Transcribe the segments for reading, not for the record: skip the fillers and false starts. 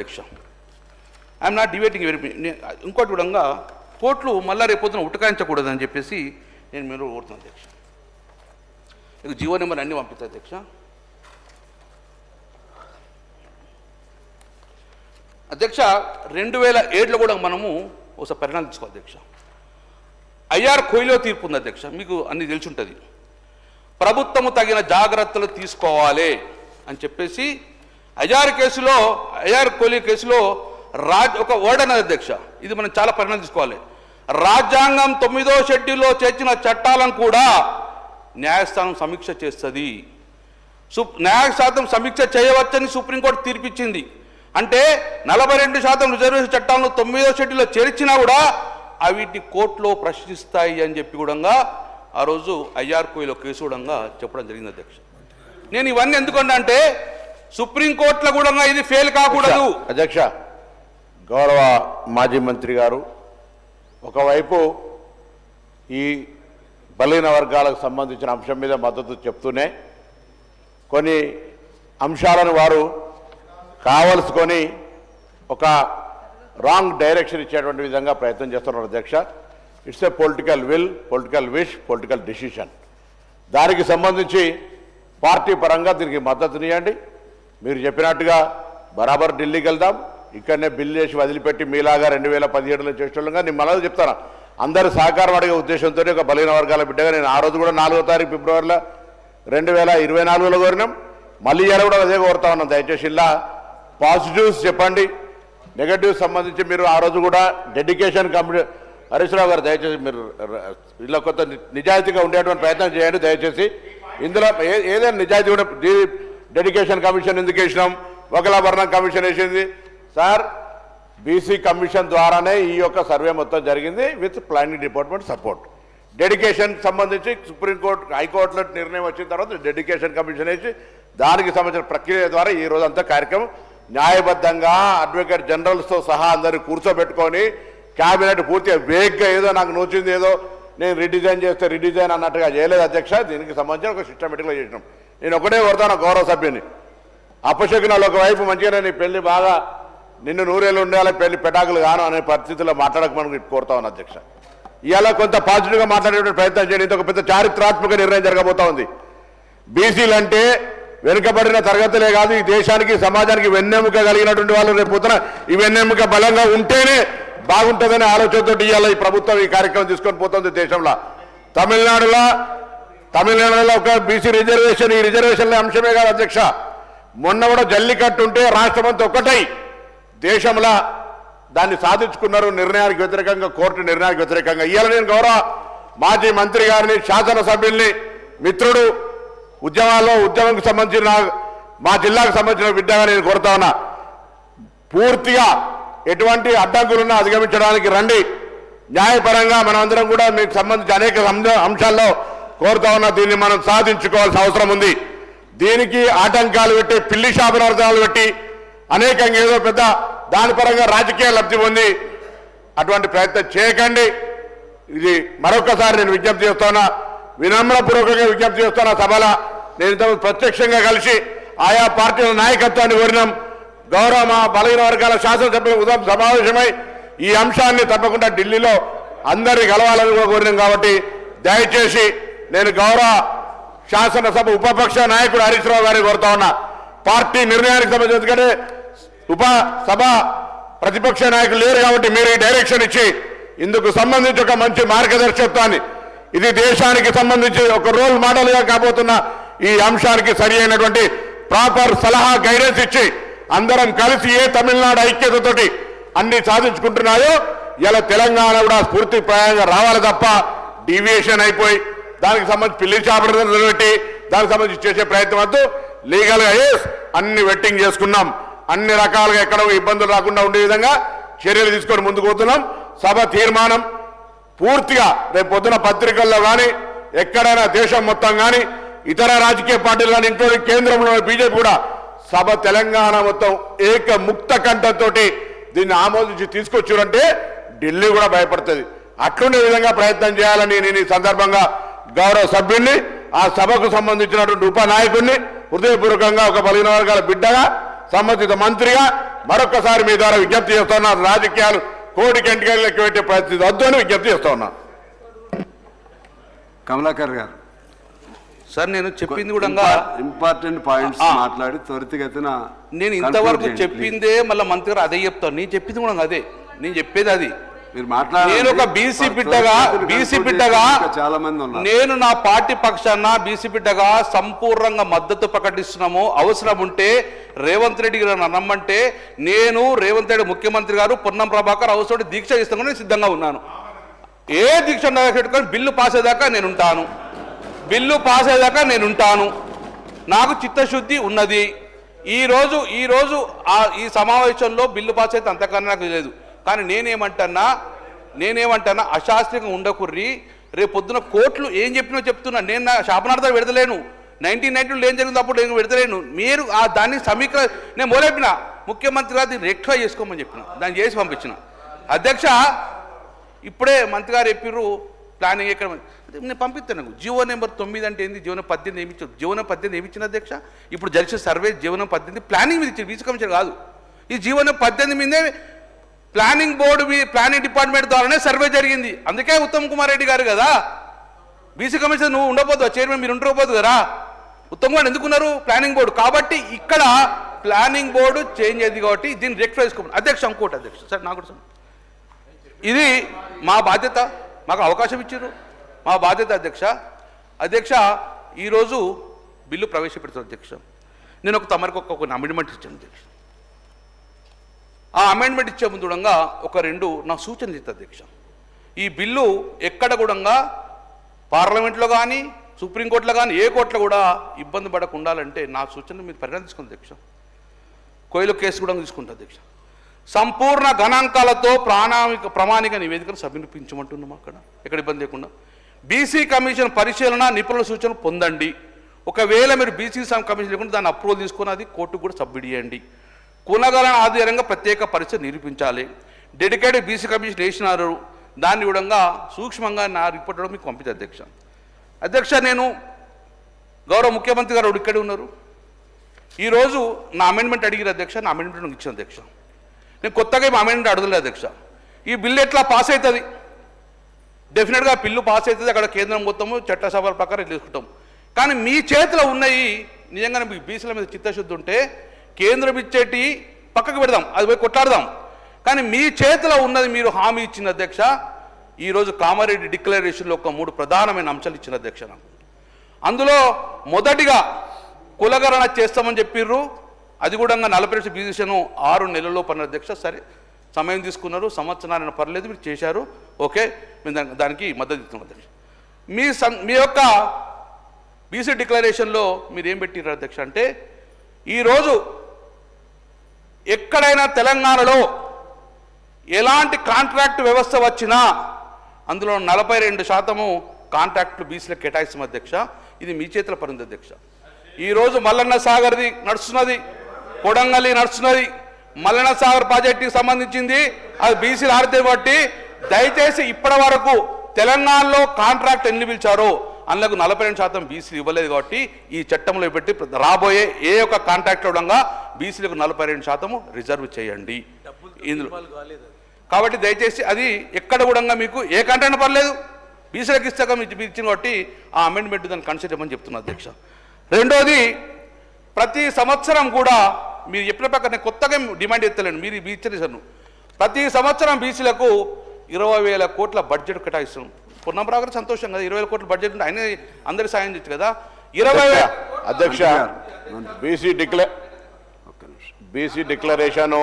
అధ్యక్ష I'm not debating ఇంకోటి విధంగా కోర్టులు మళ్ళా రేపొద్దున ఉటకాయించకూడదని చెప్పేసి నేను మీరు కోరుతున్నాను అధ్యక్ష. ఇక జీవో నెంబర్ అన్నీ పంపిస్తా అధ్యక్ష. అధ్యక్ష 2007లో కూడా మనము ఒకసారి పరిణామం తీసుకోవాలి అధ్యక్ష. ఐఆర్ కోయిలో తీర్పు ఉంది అధ్యక్ష, మీకు అన్ని తెలిసి ఉంటుంది. ప్రభుత్వము తగిన జాగ్రత్తలు తీసుకోవాలి అని చెప్పేసి ఐఆర్ కోహ్లీ కేసులో ఒక వర్డ్ అన్నది అధ్యక్ష. ఇది మనం చాలా పరిణామం తీసుకోవాలి. రాజ్యాంగం 9వ షెడ్యూల్లో చేర్చిన చట్టాలను కూడా న్యాయస్థానం సమీక్ష చేస్తుంది. న్యాయస్థానం సమీక్ష చేయవచ్చని సుప్రీంకోర్టు తీర్పిచ్చింది. అంటే 42% రిజర్వేషన్ చట్టాలను 9వ షెడ్యూల్లో చేర్చినా కూడా వీటిని కోర్టులో ప్రశ్నిస్తాయి అని చెప్పి కూడా ఆ రోజు ఐఆర్ కోహ్లీలో కేసు కూడా చెప్పడం జరిగింది అధ్యక్ష. నేను ఇవన్నీ ఎందుకంటే సుప్రీంకోర్టులో కూడా ఇది ఫెయిల్ కాకూడదు అధ్యక్ష. గౌరవ మాజీ మంత్రి గారు ఒకవైపు ఈ బలహీన వర్గాలకు సంబంధించిన అంశం మీద మద్దతు చెప్తూనే కొన్ని అంశాలను వారు కావలసుకొని ఒక రాంగ్ డైరెక్షన్ ఇచ్చేటువంటి విధంగా ప్రయత్నం చేస్తున్నారు అధ్యక్ష. It's a political will, political wish, political decision. దానికి సంబంధించి పార్టీ పరంగా దీనికి మద్దతునియండి. మీరు చెప్పినట్టుగా బరాబర్ ఢిల్లీకి వెళ్దాం, ఇక్కడనే బిల్లు చేసి వదిలిపెట్టి మీలాగా 2017లో చేసేటోళ్ళంగా నేను మళ్ళీ చెప్తాను. అందరూ సహకారం అడిగే ఉద్దేశంతో ఒక బలహీన వర్గాల బిడ్డగా నేను ఆ రోజు కూడా 4వ తారీఖు ఫిబ్రవరిలో 2024లో కోరినాం. మళ్ళీ ఇలా కూడా అదే కోరుతా ఉన్నాం. దయచేసి ఇలా పాజిటివ్స్ చెప్పండి, నెగటివ్స్ సంబంధించి మీరు ఆ రోజు కూడా డెడికేషన్ హరీష్ రావు గారు దయచేసి మీరు ఇలా కొత్త నిజాయితీగా ఉండేటువంటి ప్రయత్నం చేయండి దయచేసి. ఇందులో ఏదైనా నిజాయితీ కూడా డెడికేషన్ కమిషన్ ఎందుకు వేసినాం, వకలాభరణం కమిషన్ వేసింది సార్. బీసీ కమిషన్ ద్వారానే ఈ యొక్క సర్వే మొత్తం జరిగింది with planning department support. Dedication సంబంధించి సుప్రీంకోర్టు హైకోర్టులో నిర్ణయం వచ్చిన తర్వాత డెడికేషన్ కమిషన్ వేసి దానికి సంబంధించిన ప్రక్రియ ద్వారా ఈ రోజంతా కార్యక్రమం న్యాయబద్ధంగా అడ్వకేట్ జనరల్స్తో సహా అందరినీ కూర్చోబెట్టుకొని క్యాబినెట్ పూర్తిగా వేగ్గా ఏదో నాకు నోచింది ఏదో నేను రిడిజైన్ చేస్తే రిడిజైన్ అన్నట్టుగా చేయలేదు అధ్యక్ష. దీనికి సంబంధించిన ఒక సిస్టమేటిక్గా చేసినాం. నేను ఒకటే కోరుతాను గౌరవ సభ్యుని, అపశకునాలు ఒకవైపు మంచిగానే నీ పెళ్లి బాగా నిన్ను నూరేళ్ళు ఉండాలి, పెళ్లి పెటాకులు కాను అనే పరిస్థితుల్లో మాట్లాడకమని కోరుతా ఉన్నాను అధ్యక్ష. ఇవాళ కొంత పాజిటివ్గా మాట్లాడే ప్రయత్నం చేయండి. ఇది ఒక పెద్ద చారిత్రాత్మక నిర్ణయం జరగబోతా ఉంది. బీసీలు అంటే వెనుకబడిన తరగతులే కాదు, ఈ దేశానికి సమాజానికి వెన్నెముక కలిగినటువంటి వాళ్ళు రేపు పొద్దున ఈ వెన్నెముక బలంగా ఉంటేనే బాగుంటుందనే ఆలోచనతో ఇవాళ ఈ ప్రభుత్వం ఈ కార్యక్రమం తీసుకొని పోతుంది దేశంలో. తమిళనాడులో ఒక బీసీ రిజర్వేషన్, ఈ రిజర్వేషన్ల అంశమే కాదు అధ్యక్ష. మొన్న కూడా జల్లికట్టు ఉంటే రాష్ట్రమంతా ఒక్కటై దేశంలో దాన్ని సాధించుకున్నారు నిర్ణయానికి వ్యతిరేకంగా, కోర్టు నిర్ణయానికి వ్యతిరేకంగా. ఇవాళ నేను గౌరవ మాజీ మంత్రి గారిని, శాసనసభ్యుల్ని, మిత్రుడు ఉద్యమంకి సంబంధించిన మా జిల్లాకు సంబంధించిన బిడ్డగా నేను కోరుతా ఉన్నా, పూర్తిగా ఎటువంటి అడ్డంకులున్నా అధిగమించడానికి రండి. న్యాయపరంగా మనమందరం కూడా మీకు సంబంధించి అనేక అంశాల్లో కోరుతా ఉన్నా. దీన్ని మనం సాధించుకోవాల్సిన అవసరం ఉంది. దీనికి ఆటంకాలు పెట్టి, పిల్లి శాపనార్థాలు పెట్టి అనేకంగా ఏదో పెద్ద దాని పరంగా రాజకీయ లబ్ధి పొంది అటువంటి ప్రయత్నం చేయకండి. ఇది మరొకసారి నేను విజ్ఞప్తి చేస్తున్నా, వినమ్రపూర్వకంగా విజ్ఞప్తి చేస్తున్నా. సభలో నేను ఇంతకుముందు ప్రత్యక్షంగా కలిసి ఆయా పార్టీల నాయకత్వాన్ని కోరినాం. గౌరవ మా బలహీన వర్గాల శాసనసభ్యుల ఉదయం సమావేశమై ఈ అంశాన్ని తప్పకుండా ఢిల్లీలో అందరినీ కలవాలని కూడా కోరినాం. కాబట్టి దయచేసి నేను గౌరవ శాసనసభ ఉపపక్ష నాయకుడు హరీష్ రావు గారిని కోరుతా ఉన్నా, పార్టీ నిర్ణయానికి సంబంధించి సభ ప్రతిపక్ష నాయకులు లేరు కాబట్టి మీరు ఈ డైరెక్షన్ ఇచ్చి ఇందుకు సంబంధించి ఒక మంచి మార్గదర్శకత్వాన్ని, ఇది దేశానికి సంబంధించి ఒక రోల్ మోడల్గా కాబోతున్న ఈ అంశానికి సరి అయినటువంటి ప్రాపర్ సలహా గైడెన్స్ ఇచ్చి అందరం కలిసి ఏ తమిళనాడు ఐక్యతతోటి అన్ని సాధించుకుంటున్నాయో ఇలా తెలంగాణ కూడా స్ఫూర్తిప్రాయంగా రావాలి తప్ప డీవియేషన్ అయిపోయి దానికి సంబంధించి పిల్లి చాపడం పెట్టి దానికి సంబంధించి చేసే ప్రయత్నం వద్దు. లీగల్గా అన్ని వెట్టింగ్ చేసుకున్నాం, అన్ని రకాలుగా ఎక్కడ ఇబ్బందులు రాకుండా ఉండే విధంగా చర్యలు తీసుకొని ముందుకు పోతున్నాం. సభ తీర్మానం పూర్తిగా రేపు పొద్దున పత్రికల్లో కానీ ఎక్కడైనా దేశం మొత్తం కానీ ఇతర రాజకీయ పార్టీలు కానీ ఇంక్లూడింగ్ కేంద్రంలో బీజేపీ కూడా సభ తెలంగాణ మొత్తం ముక్త కంఠంతో దీన్ని ఆమోదించి తీసుకొచ్చారంటే ఢిల్లీ కూడా భయపడుతుంది. అట్లుండే విధంగా ప్రయత్నం చేయాలని నేను ఈ సందర్భంగా గౌరవ సభ్యుల్ని, ఆ సభకు సంబంధించినటువంటి ఉపనాయకుడిని హృదయపూర్వకంగా ఒక బలహీన వర్గాల బిడ్డగా, సంబంధిత మంత్రిగా మరొకసారి మీ ద్వారా విజ్ఞప్తి చేస్తున్నా, రాజకీయాలు కోడి కంటికి పెట్టే పరిస్థితి వద్దు అని విజ్ఞప్తి చేస్తా ఉన్నా. కమలాకర్ గారు సార్ నేను చెప్పింది కూడా ఇంపార్టెంట్ పాయింట్స్ మాట్లాడి త్వరితగతిన నేను ఇంతవరకు చెప్పిందే మళ్ళీ మంత్రి గారు అదే చెప్తాను. నేను చెప్పింది కూడా అదే, నేను చెప్పేది అది. మీరు మాట్లాడారు. నేను ఒక బీసీ బిడ్డగా చాలా మంది ఉన్నారు. నేను నా పార్టీ పక్షాన బీసీ బిడ్డగా సంపూర్ణంగా మద్దతు ప్రకటిస్తున్నాము. అవసరం ఉంటే రేవంత్ రెడ్డి గారు నమ్మంటే నేను రేవంత్ రెడ్డి ముఖ్యమంత్రి గారు పొన్నం ప్రభాకర్ అవసరం దీక్ష ఇస్తాను, నేను సిద్ధంగా ఉన్నాను. ఏ దీక్ష పెట్టుకొని బిల్లు పాస్ అయ్యేదాకా నేను ఉంటాను. బిల్లు పాస్ అయ్యేదాకా నేను ఉంటాను. నాకు చిత్తశుద్ధి ఉన్నది. ఈరోజు ఈ సమావేశంలో బిల్లు పాస్ అయితే అంతకన్నా నాకు లేదు. కానీ నేనేమంటున్నా అశాస్త్రీయంగా ఉండకుర్రి. రేపు పొద్దున కోర్టులు ఏం చెప్పినో చెప్తున్నా. నేను నా శాపనార్థాలు పెడతలేను. 1990లో ఏం జరిగింది అప్పుడు నేను పెడతలేను. మీరు దాన్ని నేను మొదలెప్పిన ముఖ్యమంత్రి గారు దీన్ని రెక్టిఫై చేసుకోమని చెప్పిన, దాన్ని చేసి పంపించిన. అధ్యక్ష ఇప్పుడే మంత్రి గారు చెప్పిర్రు ప్లానింగ్ ఎక్కడ, నేను పంపిస్తాను. నాకు జీవో నెంబర్ 9 అంటే ఏంది, జీవనం 18 ఏమి ఇచ్చారు? జీవనం 18 ఏమి ఇచ్చిన అధ్యక్ష? ఇప్పుడు జరిసిన సర్వే జీవనం 18 ప్లానింగ్ మీద ఇచ్చారు, బీసీ కమిషన్ కాదు. ఈ జీవనం 18 మీదే ప్లానింగ్ బోర్డు ప్లానింగ్ డిపార్ట్మెంట్ ద్వారానే సర్వే జరిగింది. అందుకే ఉత్తమ్ కుమార్ రెడ్డి గారు కదా బీసీ కమిషన్ నువ్వు ఉండబోదు, చైర్మన్ మీరు ఉండకపోదు కదా. ఉత్తమ్ కుమార్ ఎందుకున్నారు? Planning board. కాబట్టి ఇక్కడ ప్లానింగ్ బోర్డు చేంజ్ అయింది కాబట్టి దీన్ని రెక్టిఫై చేసుకోమని అధ్యక్ష. ఇంకోటి అధ్యక్ష సార్, నాకు కూడా ఇది మా బాధ్యత, మాకు అవకాశం ఇచ్చారు, మా బాధ్యత అధ్యక్ష. ఈరోజు బిల్లు ప్రవేశపెడుతుంది అధ్యక్ష. నేను తమరికి ఒక అమెండ్మెంట్ ఇచ్చాను అధ్యక్ష. ఆ అమెండ్మెంట్ ఇచ్చే ముందు ఒక 2 నా సూచనలు ఇస్తా అధ్యక్ష. ఈ బిల్లు ఎక్కడ కూడా పార్లమెంట్లో కానీ సుప్రీంకోర్టులో కానీ ఏ కోర్టులో కూడా ఇబ్బంది పడకుండా ఉండాలంటే నా సూచనలు మీరు పరిగణన తీసుకుంది అధ్యక్ష. కోయిల కేసు కూడా తీసుకుంటా అధ్యక్ష. సంపూర్ణ గణాంకాలతో ప్రామాణిక నివేదికను సమర్పించమంటున్నాం. అక్కడ ఎక్కడ ఇబ్బంది లేకుండా బీసీ కమిషన్ పరిశీలన నిపుణుల సూచనలు పొందండి. ఒకవేళ మీరు బీసీ కమిషన్ లేకుండా దాన్ని అప్రూవల్ తీసుకుని అది కోర్టుకు కూడా సబ్మిట్ చేయండి. కులగణన ఆధారంగా ప్రత్యేక పరిస్థితి నిరూపించాలి. డెడికేటెడ్ బీసీ కమిషన్ వేసినారు, దాన్ని కూడా సూక్ష్మంగా నా రిపోర్ట్ మీకు పంపించారు అధ్యక్ష. నేను గౌరవ ముఖ్యమంత్రి గారు ఇక్కడే ఉన్నారు. ఈరోజు నా అమెండ్మెంట్ అడిగిన అధ్యక్ష, నా అమెండ్మెంట్ ఇచ్చిన అధ్యక్ష. నేను కొత్తగా ఈ అమెండ్మెంట్ అడగలేదు అధ్యక్ష. ఈ బిల్లు ఎట్లా పాస్ అవుతుంది? డెఫినెట్గా బిల్లు పాస్ అవుతుంది, అక్కడ కేంద్రం మొత్తము చట్టసభల ప్రకారం తీసుకుంటాం. కానీ మీ చేతిలో ఉన్నాయి నిజంగానే మీ బీసీల మీద చిత్తశుద్ధి ఉంటే కేంద్రం ఇచ్చేటి పక్కకు పెడదాం, అది పోయి కొట్లాడదాం. కానీ మీ చేతిలో ఉన్నది మీరు హామీ ఇచ్చిన అధ్యక్ష. ఈరోజు కామారెడ్డి డిక్లరేషన్లో ఒక 3 ప్రధానమైన అంశాలు ఇచ్చిన అధ్యక్ష. అందులో మొదటిగా కులగణన చేస్తామని చెప్పిర్రు. అది కూడా 40% బీసీను 6 నెలల్లో పడిన అధ్యక్ష. సరే సమయం తీసుకున్నారు, సంవత్సరాలైనా పర్లేదు, మీరు చేశారు, ఓకే, మేము దానికి మద్దతు ఇస్తున్నాం అధ్యక్ష. మీ యొక్క బీసీ డిక్లరేషన్లో మీరు ఏం పెట్టిర్రు అధ్యక్ష అంటే ఈరోజు ఎక్కడైనా తెలంగాణలో ఎలాంటి కాంట్రాక్ట్ వ్యవస్థ వచ్చినా అందులో 42% కాంట్రాక్టులు బీసీలకు కేటాయిస్తాం అధ్యక్ష. ఇది మీ చేతిలో పడింది అధ్యక్ష. ఈరోజు మల్లన్న సాగర్ది నడుస్తున్నది, కొడంగల్లి నడుస్తున్నది. మల్లన్న సాగర్ ప్రాజెక్టుకి సంబంధించింది అది బీసీలు ఆడితే బట్టి దయచేసి ఇప్పటి వరకు తెలంగాణలో కాంట్రాక్ట్ ఎన్ని పిలిచారో అందులో 42% బీసీలు ఇవ్వలేదు. కాబట్టి ఈ చట్టంలో పెట్టి రాబోయే ఏ ఒక్క కాంట్రాక్ట్లో కూడా బీసీలకు 42% రిజర్వ్ చేయండి ఇందులో. కాబట్టి దయచేసి అది ఎక్కడ కూడా మీకు ఏ కాంట్రాక్ట్ పర్లేదు, బీసీలకు ఇస్తాక మీరు ఇచ్చిన కాబట్టి ఆ అమెండ్మెంట్ దాన్ని కన్సిడర్ చేయమని చెప్తున్నా అధ్యక్ష. రెండోది, ప్రతి సంవత్సరం కూడా మీరు చెప్పిన ప్రకారం నేను కొత్తగా డిమాండ్ ఎత్తలేను, మీరు ఇచ్చేసాను. ప్రతి సంవత్సరం బీసీలకు 20,000 కోట్ల బడ్జెట్ కేటాయిస్తున్నాం. పొన్నం ప్రభాకర్ సంతోషం కదా, 20,000 కోట్ల బడ్జెట్ ఉంటే ఆయన అందరి సాయం చేయొచ్చు కదా. 20,000 అధ్యక్ష బీసీ డిక్లరేషను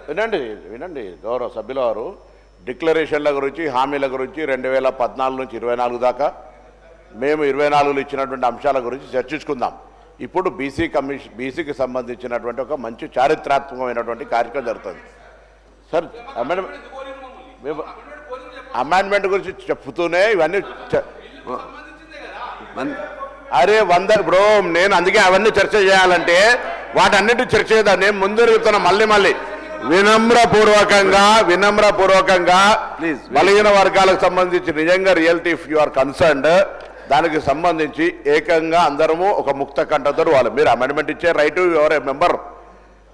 వినండి గౌరవ సభ్యుల వారు, డిక్లరేషన్ల గురించి హామీల గురించి 2014 నుంచి 24 దాకా మేము 24లో ఇచ్చినటువంటి అంశాల గురించి చర్చించుకుందాం. ఇప్పుడు బీసీకి సంబంధించినటువంటి ఒక మంచి చారిత్రాత్మకమైనటువంటి కార్యక్రమం జరుగుతుంది సార్. అమెండ్మెంట్ గురించి చెప్తూనే ఇవన్నీ అరే 100 బ్రో, నేను అందుకే అవన్నీ చర్చ చేయాలంటే వాటన్నిటి చర్చ చేద్దాం. నేను ముందు చెప్తున్నా మళ్ళీ వినమ్రపూర్వకంగా బలహీన వర్గాలకు సంబంధించి నిజంగా reality if you are concerned దానికి సంబంధించి ఏకంగా అందరము ఒక ముక్త కంఠతో వాళ్ళు మీరు అమెండ్మెంట్ ఇచ్చే right, your a member,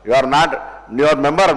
you are not your member